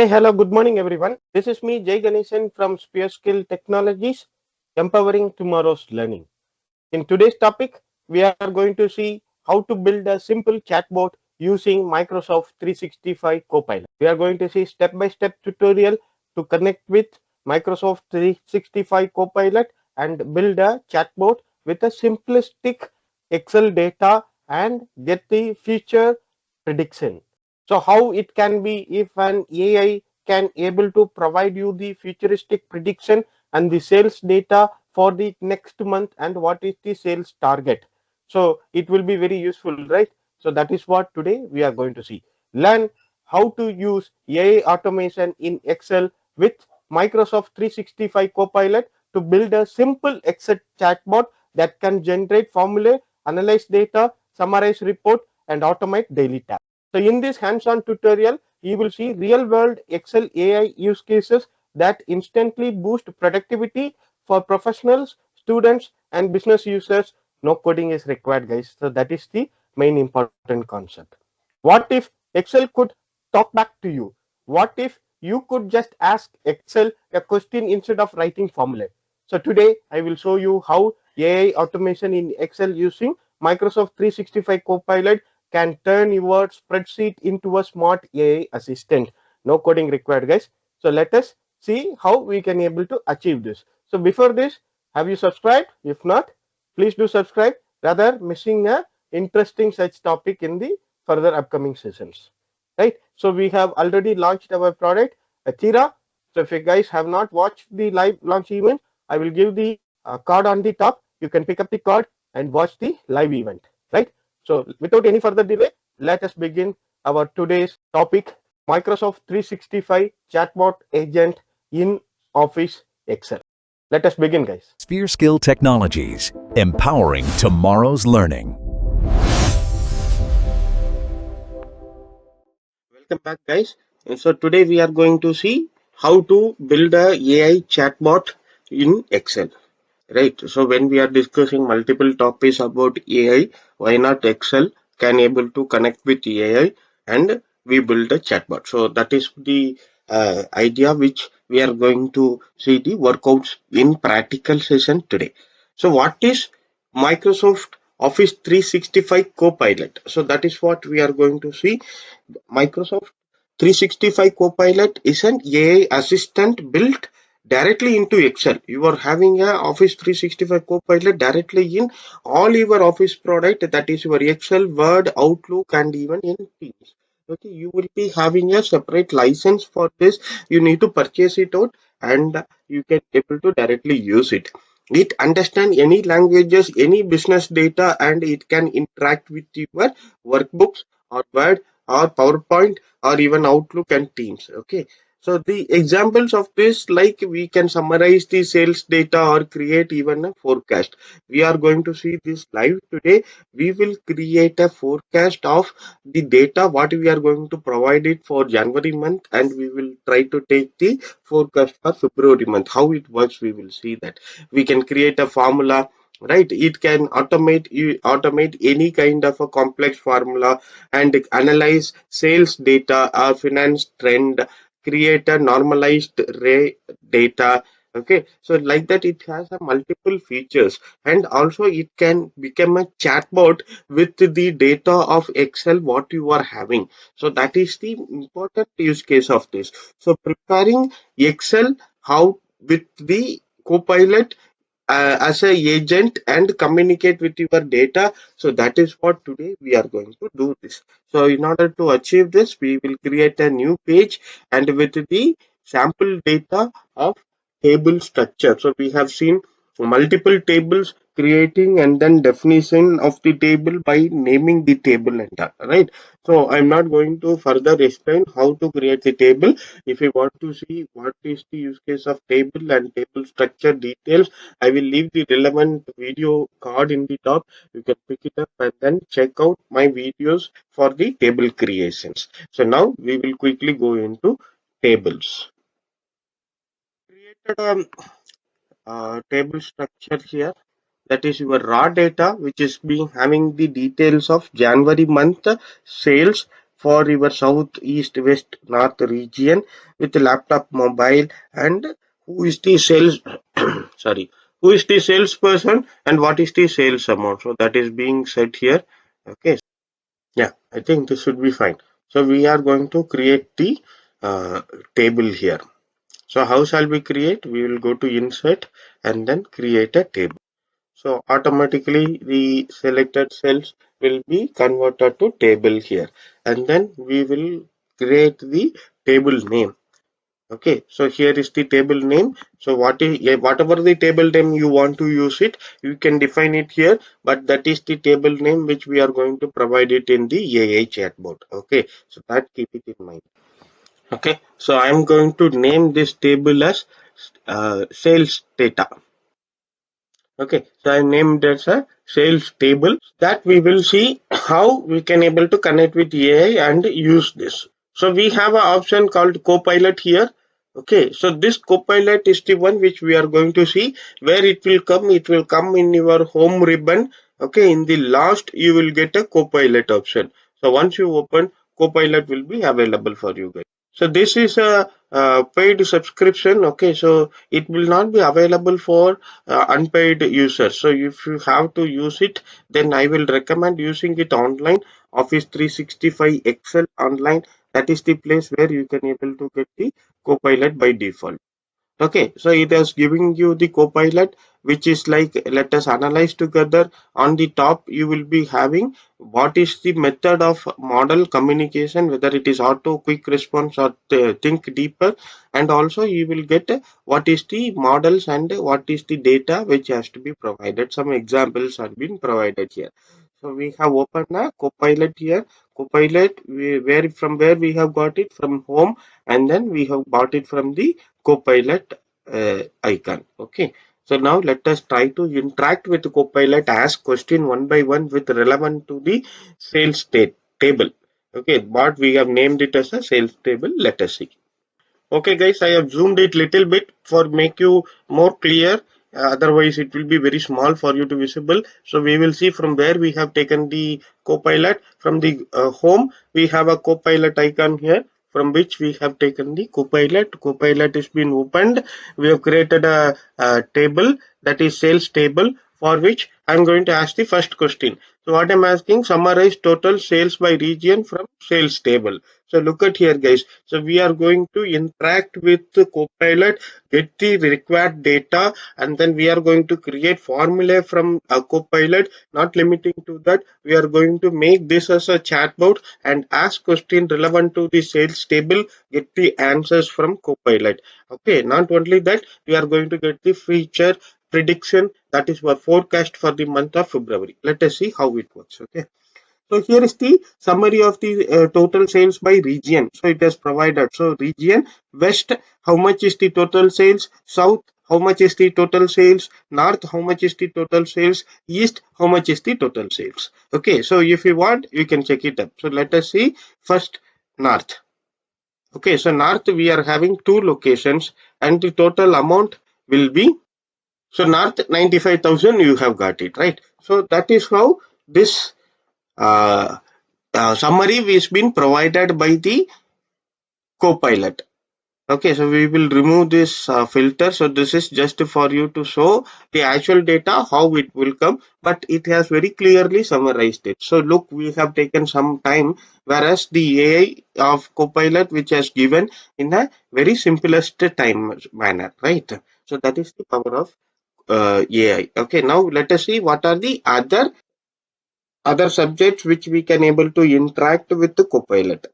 Hey, hello, good morning, everyone. This is me, Jey Ganesan from SphereSkill Technologies, empowering tomorrow's learning. In today's topic, we are going to see how to build a simple chatbot using Microsoft 365 Copilot. We are going to see step-by-step tutorial to connect with Microsoft 365 Copilot and build a chatbot with a simplistic Excel data and get the future prediction. So how it can be if an AI can able to provide you the futuristic prediction and the sales data for the next month and what is the sales target. So it will be very useful, right? So that is what today we are going to see. Learn how to use AI automation in Excel with Microsoft 365 Copilot to build a simple Excel chatbot that can generate formulae, analyze data, summarize report, and automate daily tasks. So in this hands-on tutorial, you will see real-world Excel AI use cases that instantly boost productivity for professionals, students, and business users. No coding is required, guys. So that is the main important concept. What if Excel could talk back to you? What if you could just ask Excel a question instead of writing formula? So today I will show you how AI automation in Excel using Microsoft 365 Copilot can turn your spreadsheet into a smart AI assistant. No coding required, guys. So let us see how we can able to achieve this. So before this, have you subscribed? If not, please do subscribe. Rather, missing a interesting such topic in the further upcoming sessions. Right. So we have already launched our product Athira. So if you guys have not watched the live launch event, I will give the card on the top. You can pick up the card and watch the live event. Right. So without any further delay, let us begin our today's topic Microsoft 365 chatbot agent in Office Excel. Let us begin, guys. SphereSkill Technologies, empowering tomorrow's learning. Welcome back, guys. So today we are going to see how to build a AI chatbot in Excel. Right. So when we are discussing multiple topics about AI, why not Excel can able to connect with AI and we build a chatbot. So that is the idea which we are going to see the workouts in practical session today. So what is Microsoft Office 365 Copilot? So that is what we are going to see. Microsoft 365 Copilot is an AI assistant built directly into Excel. You are having a Office 365 Copilot directly in all your Office product, that is your Excel, Word, Outlook, and even in Teams. Okay, you will be having a separate license for this. You need to purchase it out, and you can able to directly use it. It understand any languages, any business data, and it can interact with your workbooks or Word or PowerPoint or even Outlook and Teams. Okay. So the examples of this, like we can summarize the sales data or create even a forecast. We are going to see this live today. We will create a forecast of the data, what we are going to provide it for January month, and we will try to take the forecast for February month. How it works, we will see that. We can create a formula, right? It can automate any kind of a complex formula and analyze sales data or finance trend, create a normalized array data. Okay, so like that it has a multiple features, and also it can become a chatbot with the data of Excel what you are having. So that is the important use case of this. So preparing Excel, how with the Copilot as a agent and communicate with your data. So that is what today we are going to do this. So in order to achieve this, we will create a new page and with the sample data of table structure. So we have seen multiple tables, creating and then definition of the table by naming the table and that, right? So I'm not going to further explain how to create the table. If you want to see what is the use case of table and table structure details, I will leave the relevant video card in the top. You can pick it up and then check out my videos for the table creations. So now we will quickly go into tables. Created a table structure here, that is your raw data which is being having the details of January month sales, for your south, east, west, north region with laptop, mobile, and who is the sales sorry, who is the salesperson and what is the sales amount. So that is being said here. Okay, yeah, I think this should be fine. So we are going to create the table here. So how shall we create? We will go to insert and then create a table. So automatically the selected cells will be converted to table here, and then we will create the table name. Okay, so here is the table name. So whatever the table name you want to use it, you can define it here, but that is the table name which we are going to provide it in the AI chatbot. Okay, so that keep it in mind. Okay, so I'm going to name this table as sales data. Okay, so I named as a sales table that we will see how we can able to connect with AI and use this. So we have an option called Copilot here. Okay, so this Copilot is the one which we are going to see where it will come. It will come in your home ribbon. Okay, in the last you will get a Copilot option. So once you open, Copilot will be available for you guys. So this is a paid subscription. Okay, so it will not be available for unpaid users. So if you have to use it, then I will recommend using it online. Office 365 Excel online. That is the place where you can able to get the Copilot by default. Okay, so it is giving you the Copilot, which is like let us analyze together. On the top, you will be having what is the method of model communication, whether it is auto, quick response, or think deeper, and also you will get what is the models and what is the data which has to be provided. Some examples are being provided here. So we have opened a Copilot here. Copilot, where we have got it from home, and then we have bought it from the Copilot icon. Okay. So now let us try to interact with Copilot, ask question one by one with relevant to the sales state table. Okay, but we have named it as a sales table. Let us see. Okay, guys, I have zoomed it little bit for make you more clear. Otherwise, it will be very small for you to visible. So we will see from where we have taken the Copilot. From the home, we have a Copilot icon here from which we have taken the Copilot. Copilot is been opened. We have created a table that is sales table for which I'm going to ask the first question. So what I'm asking, summarize total sales by region from sales table. So look at here, guys. So we are going to interact with the Copilot, get the required data, and then we are going to create formula from a Copilot. Not limiting to that, we are going to make this as a chatbot and ask question relevant to the sales table, get the answers from Copilot. Okay, not only that, we are going to get the feature prediction, that is our forecast for the month of February. Let us see how it works. Okay. So here is the summary of the total sales by region. So it has provided. So region west, how much is the total sales? South, how much is the total sales? North, how much is the total sales? East, how much is the total sales? Okay, so if you want, you can check it up. So let us see first north. Okay, so north we are having two locations and the total amount will be, so north 95,000 you have got it, right? So that is how this uh, summary is been provided by the Copilot. Okay, so we will remove this filter. So this is just for you to show the actual data, how it will come, but it has very clearly summarized it. So look, we have taken some time, whereas the AI of Copilot, which has given in a very simplest time manner, right? So that is the power of AI. Okay, now let us see what are the other subjects which we can able to interact with the Copilot.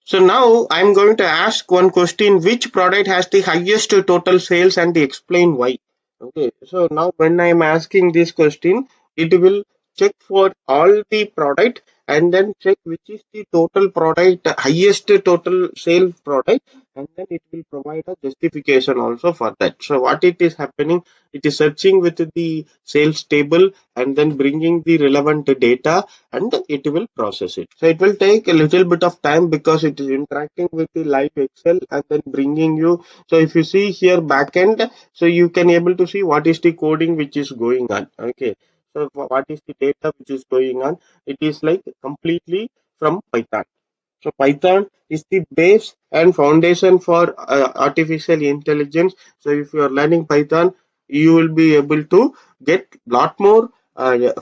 So now I'm going to ask one question: which product has the highest total sales and explain why? Okay, so now when I'm asking this question, it will check for all the product and then check which is the total product, highest total sale product, and then it will provide a justification also for that. So what it is happening, it is searching with the sales table and then bringing the relevant data and it will process it. So it will take a little bit of time because it is interacting with the live Excel and then bringing you. So if you see here backend, so you can able to see what is the coding which is going on. Okay, so what is the data which is going on? It is like completely from Python. So Python is the base and foundation for artificial intelligence. So if you are learning Python, you will be able to get lot more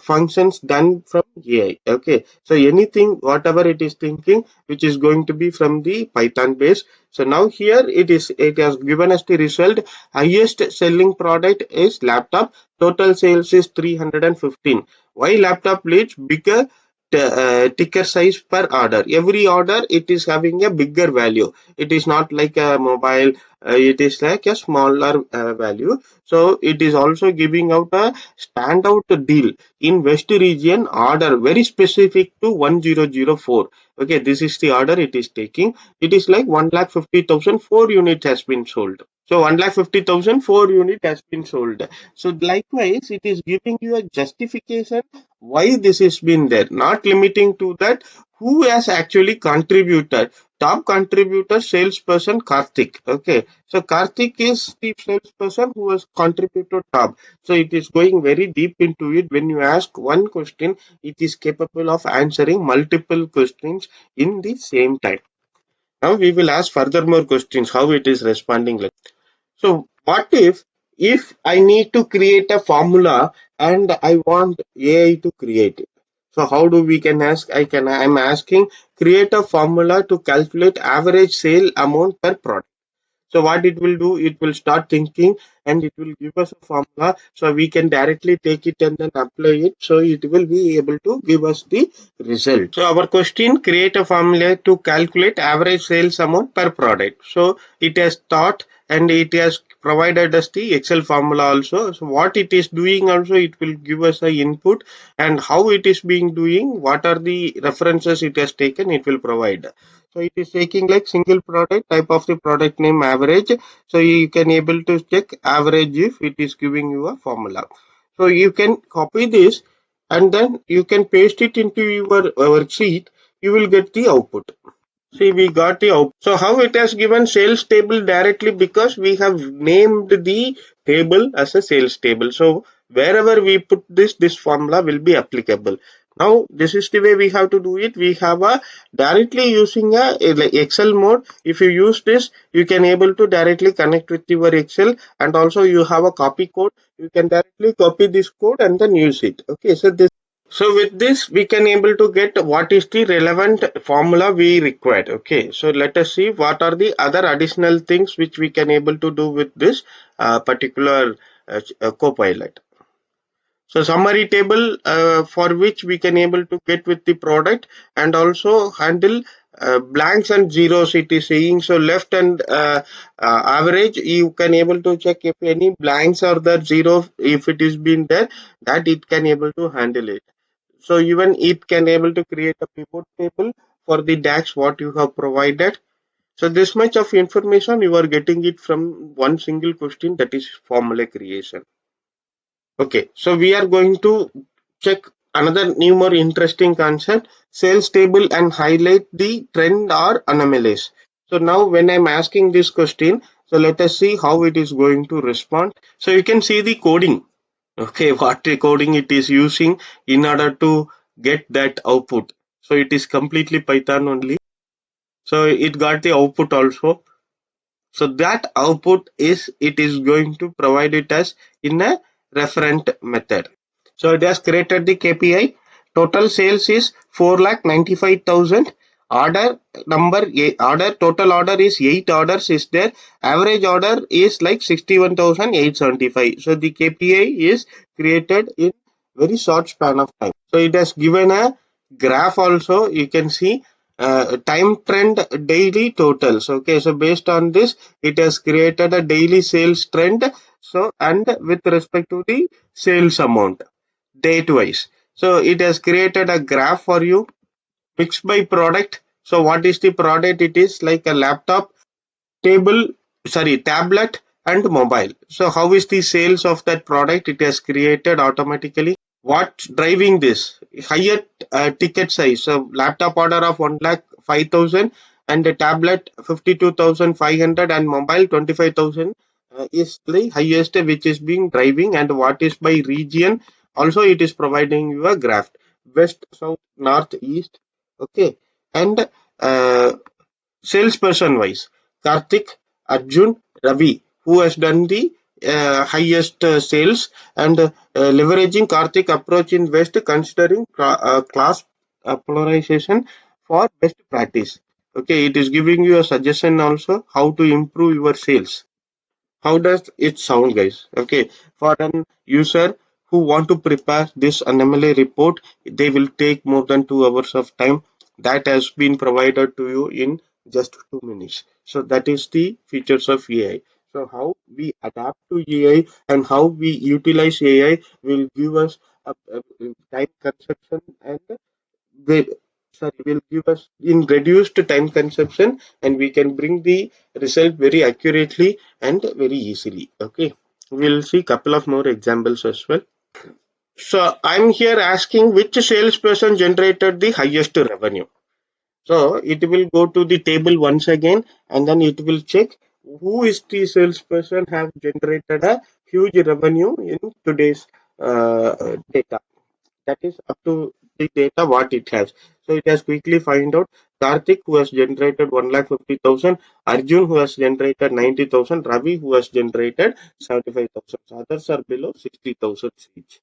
functions done from AI. Okay. So anything, whatever it is thinking, which is going to be from the Python base. So now here it has given us the result. Highest selling product is laptop. Total sales is 315. Why laptop leads? Bigger ticker size per order. Every order it is having a bigger value. It is not like a mobile. It is like a smaller value. So it is also giving out a standout deal in West region order very specific to 1004. Okay, this is the order it is taking. It is like 1,50,000 4 units has been sold. So 1,50,000 4 unit has been sold. So likewise, it is giving you a justification why this has been there, not limiting to that who has actually contributed. Top contributor salesperson Karthik. Okay, so Karthik is the salesperson who has contributed top. So it is going very deep into it. When you ask one question, it is capable of answering multiple questions in the same time. Now we will ask furthermore questions how it is responding like. So what if I need to create a formula and I want AI to create it? So how do we can ask? I'm asking create a formula to calculate average sale amount per product. So what it will do, it will start thinking and it will give us a formula so we can directly take it and then apply it. So it will be able to give us the result. So our question, create a formula to calculate average sales amount per product. So it has thought and it has provided us the Excel formula also. So what it is doing also, it will give us a input and how it is being doing, what are the references it has taken, it will provide. So it is taking like single product, type of the product name average. So you can able to check average if it is giving you a formula. So you can copy this and then you can paste it into your worksheet. You will get the output. See, we got the output. So how it has given sales table directly because we have named the table as a sales table. So wherever we put this formula will be applicable. Now this is the way we have to do it. We have a directly using a like Excel mode. If you use this, you can able to directly connect with your Excel and also you have a copy code. You can directly copy this code and then use it. Okay, so with this, we can able to get what is the relevant formula we required. Okay, so let us see what are the other additional things which we can able to do with this particular Copilot. So summary table for which we can able to get with the product and also handle blanks and zeros it is saying. So left and average you can able to check if any blanks or the zero if it is been there, that it can able to handle it. So even it can able to create a pivot table for the DAX what you have provided. So this much of information you are getting it from one single question, that is formula creation. Okay, so we are going to check another new more interesting concept, sales table, and highlight the trend or anomalies. So now when I'm asking this question, so let us see how it is going to respond. So you can see the coding. Okay, what the coding it is using in order to get that output. So it is completely Python only. So it got the output also. So that output is it is going to provide it as in a referent method. So it has created the KPI. Total sales is 4,95,000. Order number order total order is 8 orders is there. Average order is like 61,875. So the KPI is created in very short span of time. So it has given a graph also. You can see time trend daily totals. Okay, so based on this, it has created a daily sales trend. So and with respect to the sales amount date wise. So it has created a graph for you mixed by product. So what is the product? It is like a laptop, tablet and mobile. So how is the sales of that product? It has created automatically. What's driving this? Higher ticket size. So laptop order of 1,05,000 and a tablet 52,500 and mobile 25,000 is the highest which is being driving, and what is by region. Also it is providing you a graph. West, south, north, east. Okay. And uh, salesperson wise, Karthik, Arjun, Ravi, who has done the highest sales, and leveraging Karthik approach in West, considering class polarization for best practice. Okay, it is giving you a suggestion also how to improve your sales. How does it sound, guys? Okay, for an user who want to prepare this anomaly report, they will take more than 2 hours of time. That has been provided to you in just 2 minutes. So that is the features of AI. So how we adapt to AI and how we utilize AI will give us a time consumption, and will will give us in reduced time consumption, and we can bring the result very accurately and very easily. Okay, we'll see couple of more examples as well. So I'm here asking which salesperson generated the highest revenue. So it will go to the table once again, and then it will check who is the salesperson have generated a huge revenue in today's data. That is up to the data what it has. So it has quickly find out Karthik, who has generated 1,50,000, Arjun, who has generated 90,000, Ravi, who has generated 75,000. Others are below 60,000 each.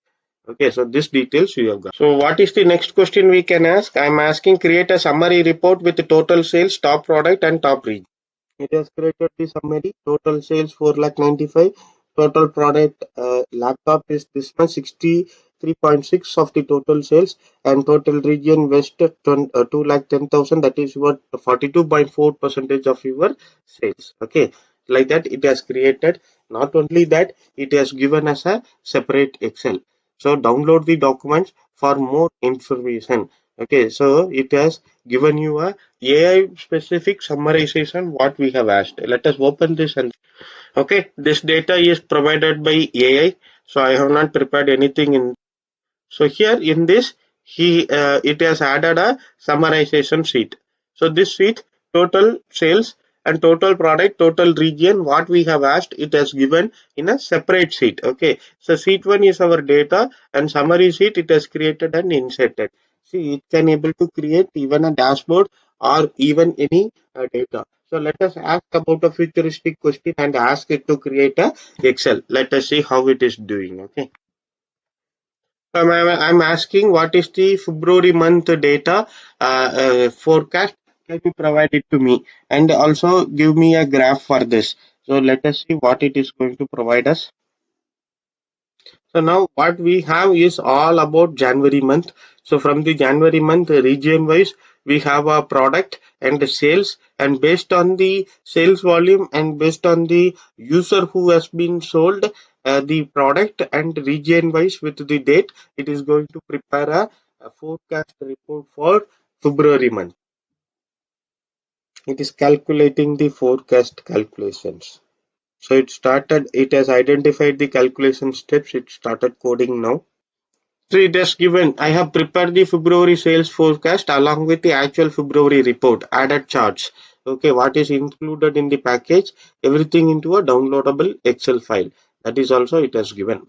Okay, so this details you have got. So what is the next question we can ask? I'm asking create a summary report with the total sales, top product and top region. It has created the summary. Total sales 4,95,000. Total product laptop is this much 63.6 of the total sales, and total region west 2,10,000. That is what 42.4 percentage of your sales. Okay, like that it has created. Not only that, it has given us a separate Excel. So download the documents for more information. Okay, so it has given you a AI specific summarization what we have asked. Let us open this and okay, this data is provided by AI. So I have not prepared anything in. So here in this, it has added a summarization sheet. So this sheet, total sales and total product, total region, what we have asked, it has given in a separate sheet. Okay, so sheet one is our data, and summary sheet it has created and inserted. See, it can able to create even a dashboard or even any data. So let us ask about a futuristic question and ask it to create a Excel. Let us see how it is doing. Okay. I'm asking what is the February month data forecast? Can you provide it to me? And also give me a graph for this. So let us see what it is going to provide us. So now what we have is all about January month. So from the January month region wise, we have a product and the sales, and based on the sales volume and based on the user who has been sold the product and region wise with the date, it is going to prepare a forecast report for February month. It is calculating the forecast calculations. So it has identified the calculation steps. It started coding now. So it has given, I have prepared the February sales forecast along with the actual February report, added charts. Okay, what is included in the package, everything into a downloadable Excel file. That is also it has given.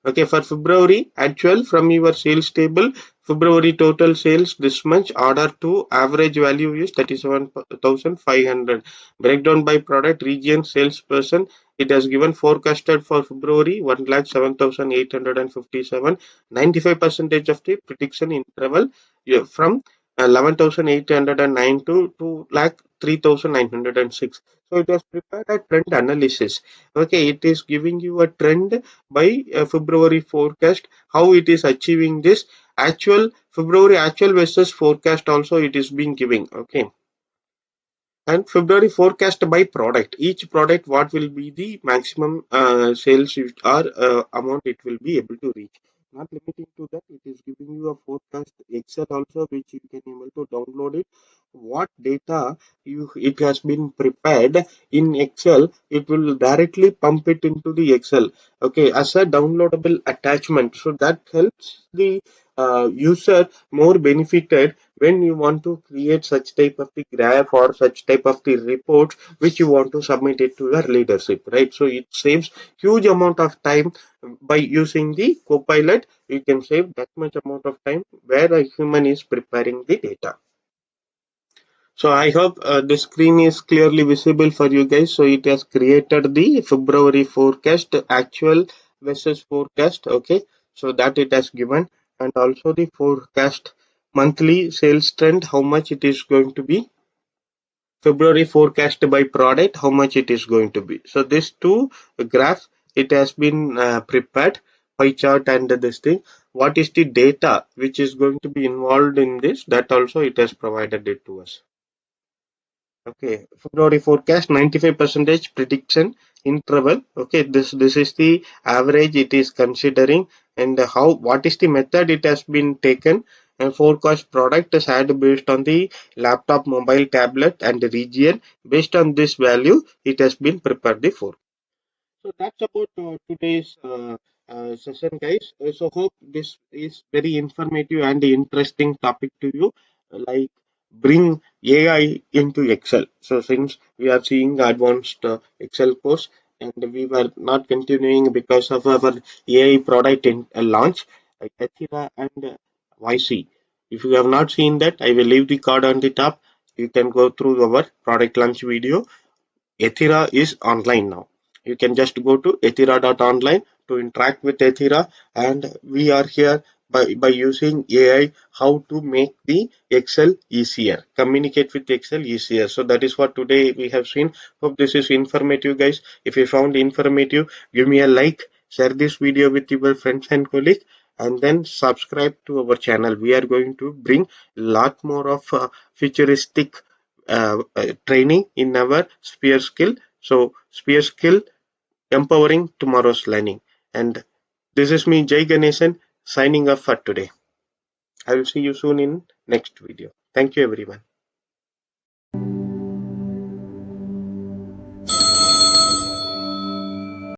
Okay, for February actual from your sales table, February total sales this much, order to average value is 37,500. Breakdown by product, region, salesperson. It has given forecasted for February 1,07,857. 95% of the prediction interval, yeah, from 11,809 to 2,03,906. So it has prepared a trend analysis. Okay, it is giving you a trend by February forecast, how it is achieving this actual February actual versus forecast also it is being giving. Okay, and February forecast by product. Each product, what will be the maximum sales or amount it will be able to reach. Not limiting to that, it is giving you a forecast Excel also, which you can able to download it. What data it has been prepared in Excel, it will directly pump it into the Excel. Okay, as a downloadable attachment. So that helps the user more benefited when you want to create such type of the graph or such type of the report which you want to submit it to your leadership, right? So it saves huge amount of time by using the Copilot. You can save that much amount of time where a human is preparing the data. So I hope the screen is clearly visible for you guys. So it has created the February forecast, actual versus forecast. Okay, so that it has given, and also the forecast monthly sales trend, how much it is going to be. February forecast by product, how much it is going to be. So these two graphs, it has been prepared, pie chart and this thing. What is the data which is going to be involved in this? That also it has provided it to us. Okay, February forecast 95% prediction interval. Okay, this is the average it is considering, and how what is the method it has been taken, and forecast product is had based on the laptop, mobile, tablet and region. Based on this value, it has been prepared the forecast. So that's about today's session, guys. So hope this is very informative and interesting topic to you. Like bring AI into Excel. So since we are seeing advanced Excel course, and we were not continuing because of our AI product in launch, like Athira and Voicy. If you have not seen that, I will leave the card on the top. You can go through our product launch video. Athira is online now. You can just go to athira.online to interact with Athira, and we are here by using AI how to make the Excel easier, communicate with Excel easier. So that is what today we have seen. Hope this is informative, guys. If you found informative, give me a like, share this video with your friends and colleagues, and then subscribe to our channel. We are going to bring lot more of futuristic training in our SphereSkill. So SphereSkill empowering tomorrow's learning. And this is me, Jey Ganesan, signing off for today. I will see you soon in next video. Thank you, everyone.